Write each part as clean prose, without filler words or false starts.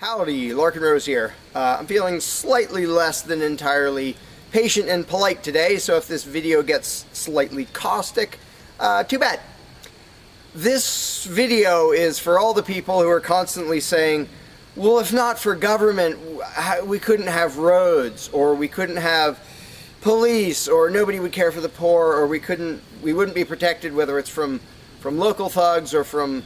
Howdy, Larken Rose here. I'm feeling slightly less than entirely patient and polite today, so if this video gets slightly caustic, too bad. This video is for all the people who are constantly saying, well, if not for government, we couldn't have roads, or we couldn't have police, or nobody would care for the poor, or we wouldn't be protected, whether it's from local thugs or from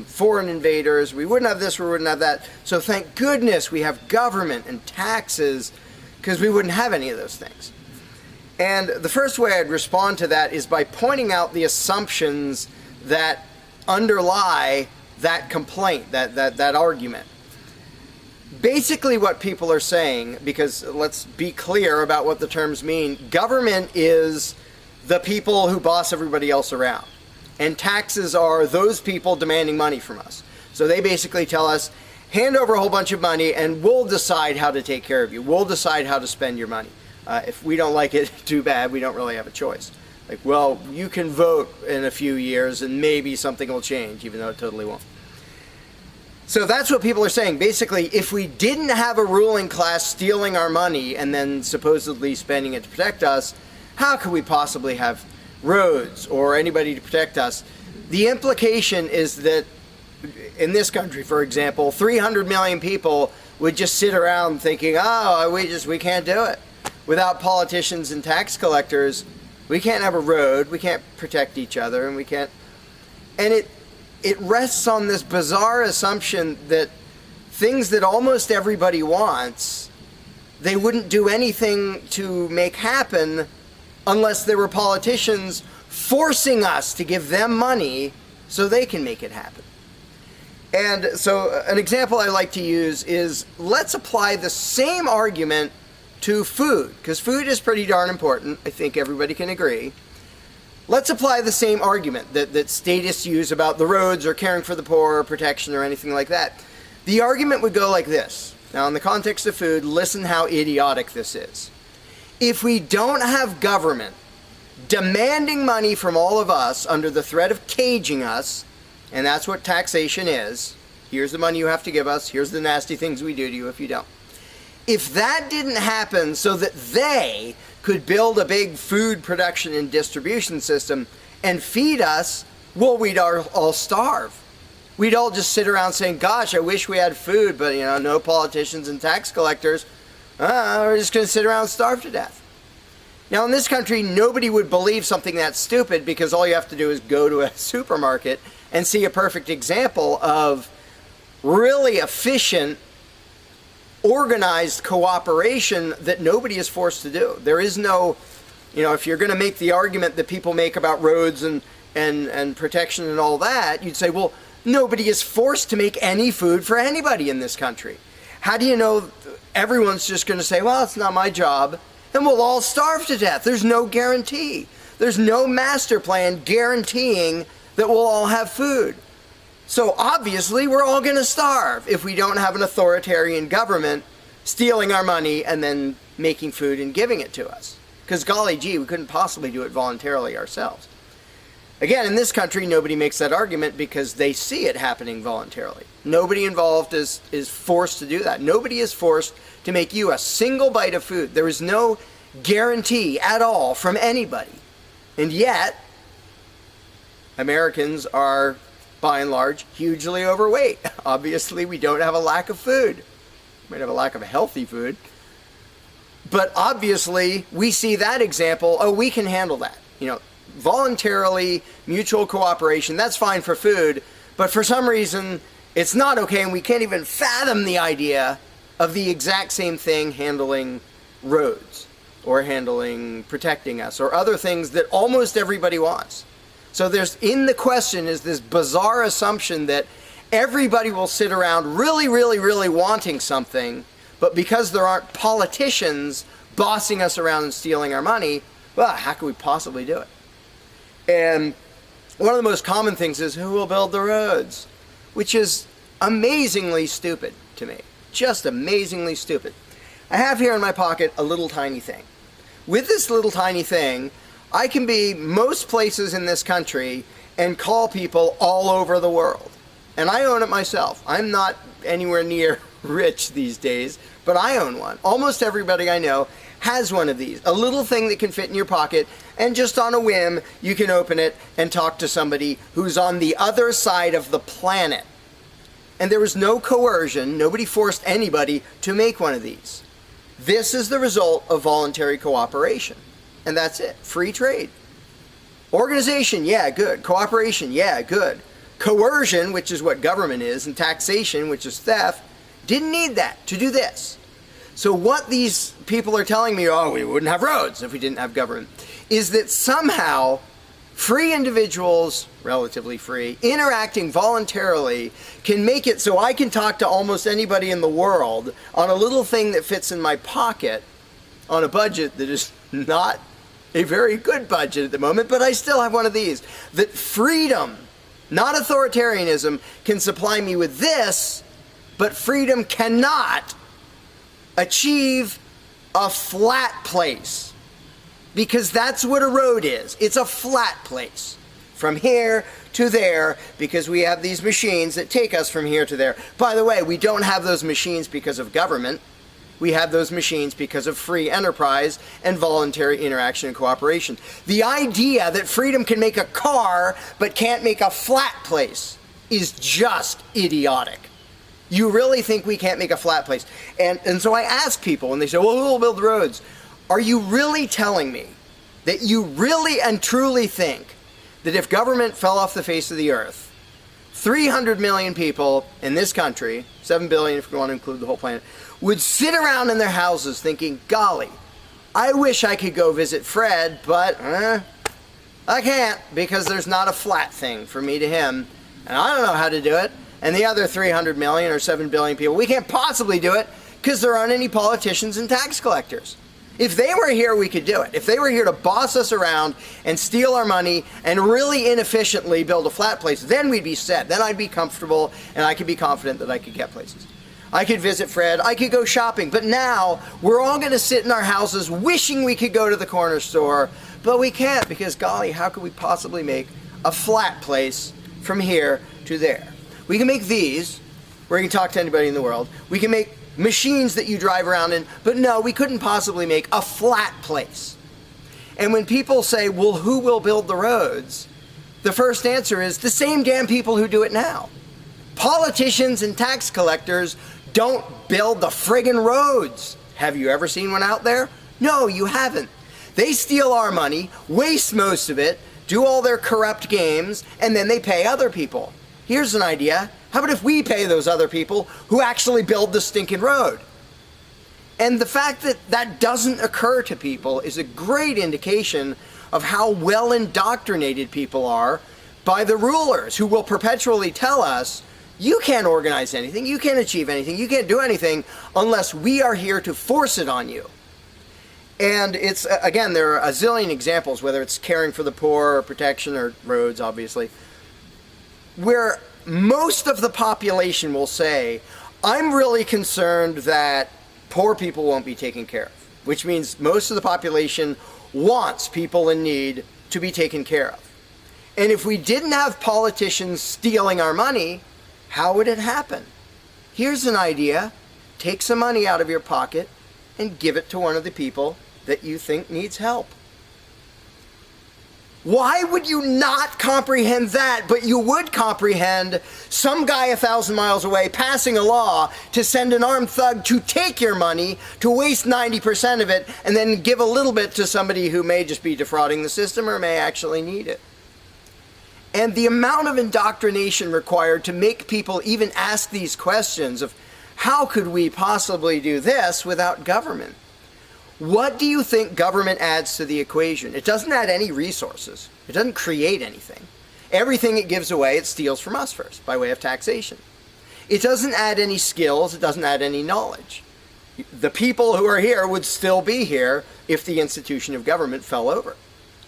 foreign invaders. We wouldn't have this, we wouldn't have that. So thank goodness we have government and taxes, because we wouldn't have any of those things. And the first way I'd respond to that is by pointing out the assumptions that underlie that complaint, that argument. Basically what people are saying, because let's be clear about what the terms mean, government is the people who boss everybody else around. And taxes are those people demanding money from us. So they basically tell us, hand over a whole bunch of money and we'll decide how to take care of you. We'll decide how to spend your money. If we don't like it, too bad, we don't really have a choice. Like, well, you can vote in a few years and maybe something will change, even though it totally won't. So that's what people are saying. Basically, if we didn't have a ruling class stealing our money and then supposedly spending it to protect us, how could we possibly have roads or anybody to protect us? The implication is that in this country, for example, 300 million people would just sit around thinking, oh, we can't do it. Without politicians and tax collectors, we can't have a road, we can't protect each other, and we can't. And it rests on this bizarre assumption that things that almost everybody wants, they wouldn't do anything to make happen unless there were politicians forcing us to give them money so they can make it happen. And so an example I like to use is, let's apply the same argument to food, because food is pretty darn important. I think everybody can agree. Let's apply the same argument that statists use about the roads or caring for the poor or protection or anything like that. The argument would go like this. Now, in the context of food, listen how idiotic this is. If we don't have government demanding money from all of us under the threat of caging us, and that's what taxation is, here's the money you have to give us, here's the nasty things we do to you if you don't. If that didn't happen so that they could build a big food production and distribution system and feed us, well, we'd all starve. We'd all just sit around saying, gosh, I wish we had food, but no politicians and tax collectors. We're just going to sit around and starve to death. Now, in this country, nobody would believe something that stupid, because all you have to do is go to a supermarket and see a perfect example of really efficient, organized cooperation that nobody is forced to do. There is no, if you're going to make the argument that people make about roads and protection and all that, you'd say, well, nobody is forced to make any food for anybody in this country. How do you know everyone's just going to say, well, it's not my job, and we'll all starve to death? There's no guarantee. There's no master plan guaranteeing that we'll all have food. So obviously we're all going to starve if we don't have an authoritarian government stealing our money and then making food and giving it to us. Because golly gee, we couldn't possibly do it voluntarily ourselves. Again, in this country, nobody makes that argument because they see it happening voluntarily. Nobody involved is forced to do that. Nobody is forced to make you a single bite of food. There is no guarantee at all from anybody. And yet, Americans are, by and large, hugely overweight. Obviously, we don't have a lack of food. We might have a lack of healthy food. But obviously, we see that example, oh, we can handle that. Voluntarily, mutual cooperation, that's fine for food, but for some reason, it's not okay, and we can't even fathom the idea of the exact same thing handling roads, or handling protecting us, or other things that almost everybody wants. So in the question is this bizarre assumption that everybody will sit around really, really, really wanting something, but because there aren't politicians bossing us around and stealing our money, well, how could we possibly do it? And one of the most common things is, who will build the roads? Which is amazingly stupid to me. Just amazingly stupid. I have here in my pocket a little tiny thing. With this little tiny thing, I can be most places in this country and call people all over the world. And I own it myself. I'm not anywhere near rich these days, but I own one. Almost everybody I know has one of these. A little thing that can fit in your pocket, and just on a whim, you can open it and talk to somebody who's on the other side of the planet. And there was no coercion. Nobody forced anybody to make one of these. This is the result of voluntary cooperation. And that's it. Free trade. Organization, yeah, good. Cooperation, yeah, good. Coercion, which is what government is, and taxation, which is theft, didn't need that to do this. So what these people are telling me, oh, we wouldn't have roads if we didn't have government, is that somehow free individuals, relatively free, interacting voluntarily can make it so I can talk to almost anybody in the world on a little thing that fits in my pocket on a budget that is not a very good budget at the moment, but I still have one of these. That freedom, not authoritarianism, can supply me with this, but freedom cannot achieve a flat place. Because that's what a road is. It's a flat place. From here to there, because we have these machines that take us from here to there. By the way, we don't have those machines because of government. We have those machines because of free enterprise and voluntary interaction and cooperation. The idea that freedom can make a car but can't make a flat place is just idiotic. You really think we can't make a flat place? And so I ask people, and they say, well, who will build roads? Are you really telling me that you really and truly think that if government fell off the face of the earth, 300 million people in this country, 7 billion if we want to include the whole planet, would sit around in their houses thinking, golly, I wish I could go visit Fred, but I can't because there's not a flat thing from me to him, and I don't know how to do it. And the other 300 million or 7 billion people, we can't possibly do it because there aren't any politicians and tax collectors. If they were here, we could do it. If they were here to boss us around and steal our money and really inefficiently build a flat place, then we'd be set. Then I'd be comfortable and I could be confident that I could get places. I could visit Fred, I could go shopping, but now we're all going to sit in our houses wishing we could go to the corner store, but we can't because, golly, how could we possibly make a flat place from here to there? We can make these, where you can talk to anybody in the world. We can make machines that you drive around in, but no, we couldn't possibly make a flat place. And when people say, well, who will build the roads? The first answer is the same damn people who do it now. Politicians and tax collectors don't build the friggin' roads. Have you ever seen one out there? No, you haven't. They steal our money, waste most of it, do all their corrupt games, and then they pay other people. Here's an idea. How about if we pay those other people who actually build the stinking road? And the fact that that doesn't occur to people is a great indication of how well indoctrinated people are by the rulers who will perpetually tell us, you can't organize anything, you can't achieve anything, you can't do anything unless we are here to force it on you. And it's, again, there are a zillion examples, whether it's caring for the poor or protection or roads, obviously, where most of the population will say, I'm really concerned that poor people won't be taken care of, which means most of the population wants people in need to be taken care of. And if we didn't have politicians stealing our money, how would it happen? Here's an idea. Take some money out of your pocket and give it to one of the people that you think needs help. Why would you not comprehend that, but you would comprehend some guy 1,000 miles away passing a law to send an armed thug to take your money, to waste 90% of it, and then give a little bit to somebody who may just be defrauding the system or may actually need it? And the amount of indoctrination required to make people even ask these questions of how could we possibly do this without government? What do you think government adds to the equation? It doesn't add any resources. It doesn't create anything. Everything it gives away, it steals from us first, by way of taxation. It doesn't add any skills. It doesn't add any knowledge. The people who are here would still be here if the institution of government fell over.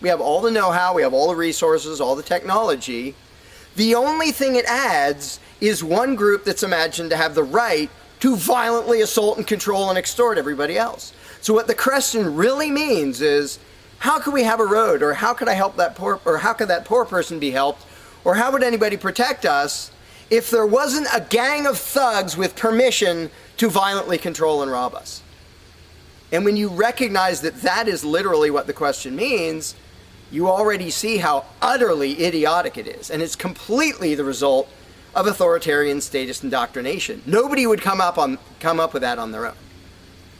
We have all the know-how, we have all the resources, all the technology. The only thing it adds is one group that's imagined to have the right to violently assault and control and extort everybody else. So what the question really means is, how could we have a road, or how could I help that poor, or how could that poor person be helped, or how would anybody protect us if there wasn't a gang of thugs with permission to violently control and rob us? And when you recognize that that is literally what the question means, you already see how utterly idiotic it is. And it's completely the result of authoritarian statist indoctrination. Nobody would come up with that on their own.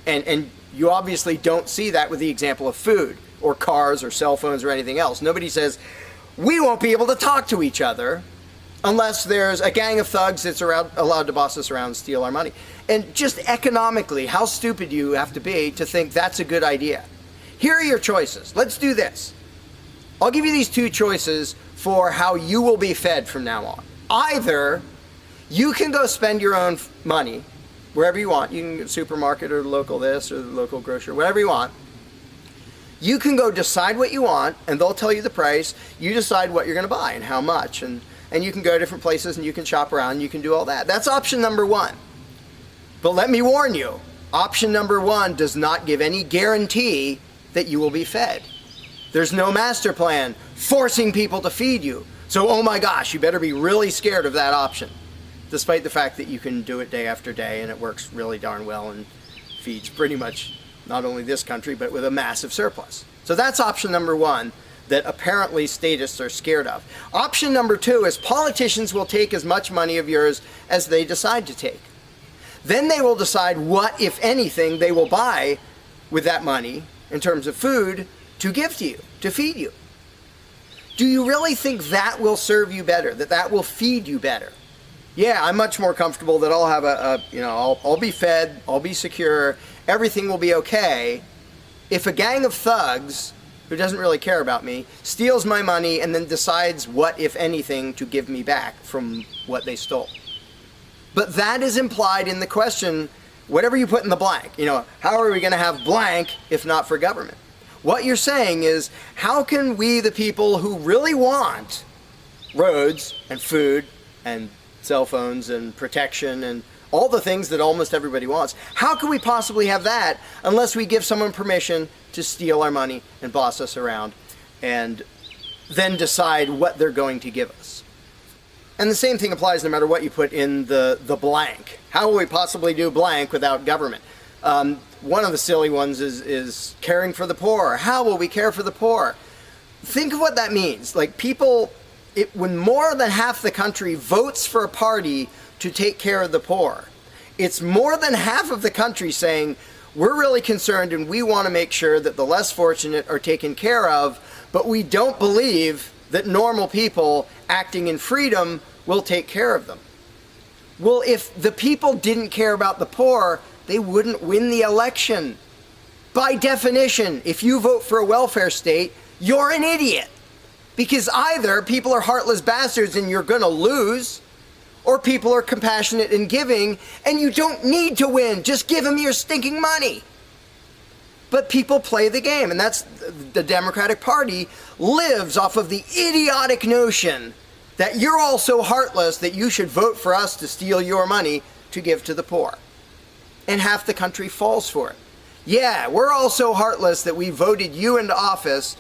And you obviously don't see that with the example of food or cars or cell phones or anything else. Nobody says, we won't be able to talk to each other unless there's a gang of thugs that's allowed to boss us around and steal our money. And just economically, how stupid you have to be to think that's a good idea. Here are your choices. Let's do this. I'll give you these two choices for how you will be fed from now on. Either you can go spend your own money wherever you want. You can go to the supermarket or the local this or the local grocery, whatever you want. You can go decide what you want, and they'll tell you the price. You decide what you're going to buy and how much. And you can go to different places and you can shop around and you can do all that. That's option number one. But let me warn you, option number one does not give any guarantee that you will be fed. There's no master plan forcing people to feed you. So, oh my gosh, you better be really scared of that option, despite the fact that you can do it day after day and it works really darn well and feeds pretty much not only this country, but with a massive surplus. So that's option number one that apparently statists are scared of. Option number two is politicians will take as much money of yours as they decide to take. Then they will decide what, if anything, they will buy with that money in terms of food to give to you, to feed you. Do you really think that will serve you better, that will feed you better? Yeah, I'm much more comfortable that I'll have I'll be fed, I'll be secure, everything will be okay. If a gang of thugs who doesn't really care about me steals my money and then decides what, if anything, to give me back from what they stole. But that is implied in the question, whatever you put in the blank. How are we going to have blank if not for government? What you're saying is, how can we, the people who really want roads and food and cell phones and protection and all the things that almost everybody wants, how can we possibly have that unless we give someone permission to steal our money and boss us around and then decide what they're going to give us? And the same thing applies no matter what you put in the blank. How will we possibly do blank without government? One of the silly ones is caring for the poor. How will we care for the poor? Think of what that means. Like when more than half the country votes for a party to take care of the poor, it's more than half of the country saying, we're really concerned and we want to make sure that the less fortunate are taken care of, but we don't believe that normal people acting in freedom will take care of them. Well, if the people didn't care about the poor, they wouldn't win the election. By definition, if you vote for a welfare state, you're an idiot. Because either people are heartless bastards and you're going to lose, or people are compassionate and giving and you don't need to win. Just give them your stinking money. But people play the game, and that's the Democratic Party lives off of the idiotic notion that you're all so heartless that you should vote for us to steal your money to give to the poor. And half the country falls for it. Yeah, we're all so heartless that we voted you into office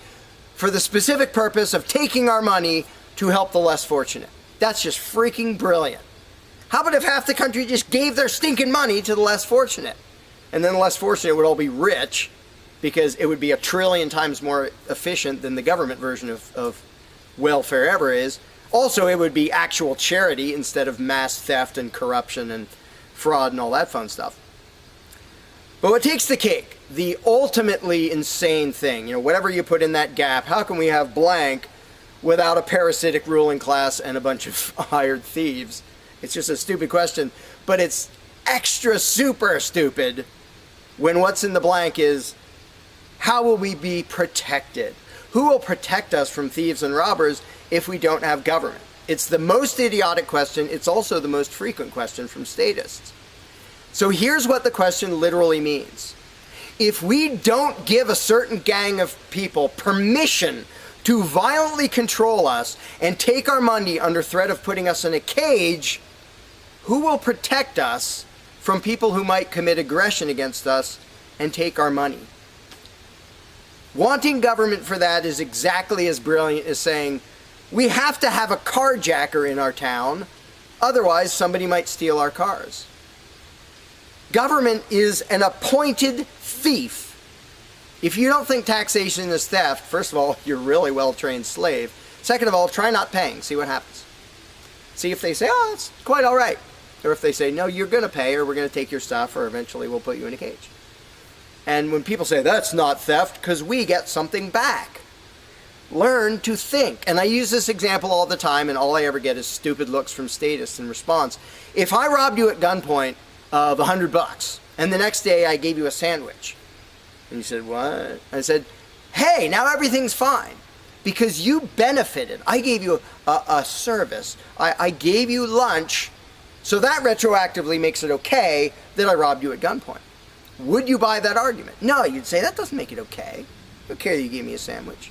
for the specific purpose of taking our money to help the less fortunate. That's just freaking brilliant. How about if half the country just gave their stinking money to the less fortunate? And then the less fortunate would all be rich, because it would be 1 trillion times more efficient than the government version of welfare ever is. Also, it would be actual charity instead of mass theft and corruption and fraud and all that fun stuff. But what takes the cake, the ultimately insane thing, whatever you put in that gap, how can we have blank without a parasitic ruling class and a bunch of hired thieves? It's just a stupid question, but it's extra super stupid when what's in the blank is, how will we be protected? Who will protect us from thieves and robbers if we don't have government? It's the most idiotic question. It's also the most frequent question from statists. So here's what the question literally means. If we don't give a certain gang of people permission to violently control us and take our money under threat of putting us in a cage, who will protect us from people who might commit aggression against us and take our money? Wanting government for that is exactly as brilliant as saying, we have to have a carjacker in our town Otherwise, somebody might steal our cars. Government is an appointed thief. If you don't think taxation is theft, first of all, you're a really well-trained slave. Second of all, try not paying. See what happens. See if they say, oh, that's quite all right. Or if they say, no, you're going to pay, or we're going to take your stuff, or eventually we'll put you in a cage. And when people say, that's not theft, because we get something back. Learn to think. And I use this example all the time, and all I ever get is stupid looks from statists in response. If I robbed you at gunpoint of $100, and the next day I gave you a sandwich, and you said, what? I said, hey, now everything's fine. Because you benefited. I gave you a service. I gave you lunch, so that retroactively makes it okay that I robbed you at gunpoint. Would you buy that argument? No, you'd say, that doesn't make it okay. Okay, you gave me a sandwich.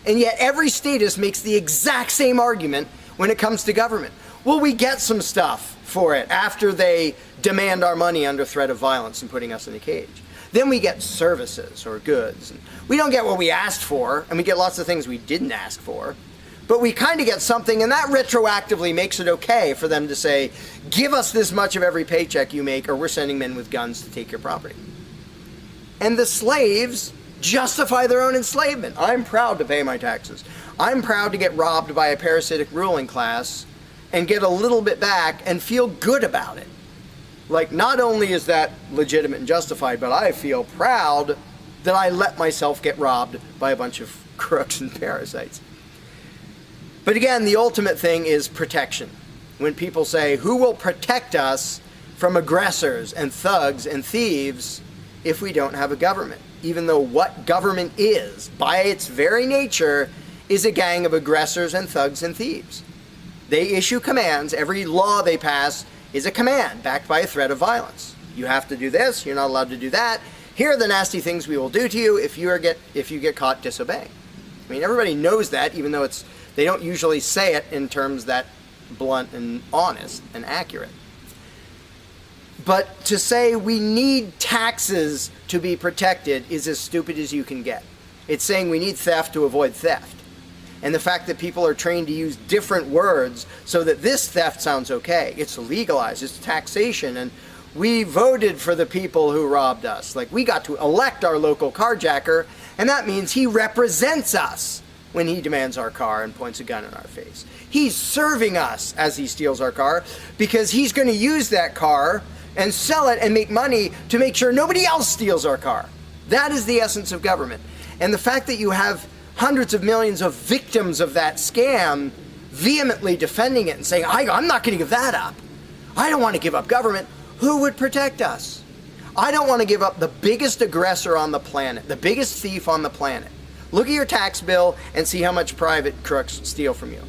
And yet every statist makes the exact same argument when it comes to government. Well, we get some stuff for it after they demand our money under threat of violence and putting us in a cage. Then we get services or goods. And we don't get what we asked for, and we get lots of things we didn't ask for. But we kind of get something, and that retroactively makes it okay for them to say, give us this much of every paycheck you make, or we're sending men with guns to take your property. And the slaves justify their own enslavement. I'm proud to pay my taxes. I'm proud to get robbed by a parasitic ruling class and get a little bit back and feel good about it. Like, not only is that legitimate and justified, but I feel proud that I let myself get robbed by a bunch of crooks and parasites. But again, the ultimate thing is protection. When people say, who will protect us from aggressors and thugs and thieves if we don't have a government? Even though what government is, by its very nature, is a gang of aggressors and thugs and thieves. They issue commands. Every law they pass is a command backed by a threat of violence. You have to do this, you're not allowed to do that. Here are the nasty things we will do to you if you get caught disobeying. I mean, everybody knows that, even though they don't usually say it in terms that blunt and honest and accurate. But to say we need taxes to be protected is as stupid as you can get. It's saying we need theft to avoid theft. And the fact that people are trained to use different words so that this theft sounds okay. It's legalized, it's taxation, and we voted for the people who robbed us. Like, we got to elect our local carjacker, and that means he represents us when he demands our car and points a gun in our face. He's serving us as he steals our car, because he's going to use that car and sell it and make money to make sure nobody else steals our car. That is the essence of government. And the fact that you have hundreds of millions of victims of that scam vehemently defending it and saying, I'm not going to give that up. I don't want to give up government. Who would protect us? I don't want to give up the biggest aggressor on the planet, the biggest thief on the planet. Look at your tax bill and see how much private crooks steal from you.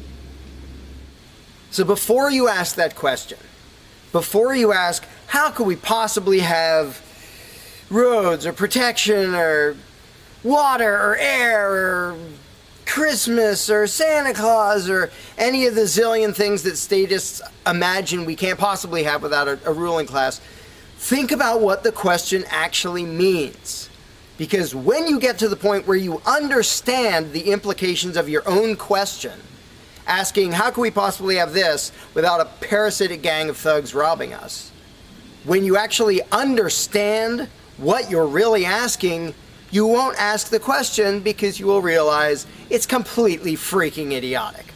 So before you ask that question, before you ask, how could we possibly have roads or protection or water or air or Christmas or Santa Claus or any of the zillion things that statists imagine we can't possibly have without a ruling class, think about what the question actually means. Because when you get to the point where you understand the implications of your own question, asking, how can we possibly have this without a parasitic gang of thugs robbing us? When you actually understand what you're really asking, you won't ask the question because you will realize it's completely freaking idiotic.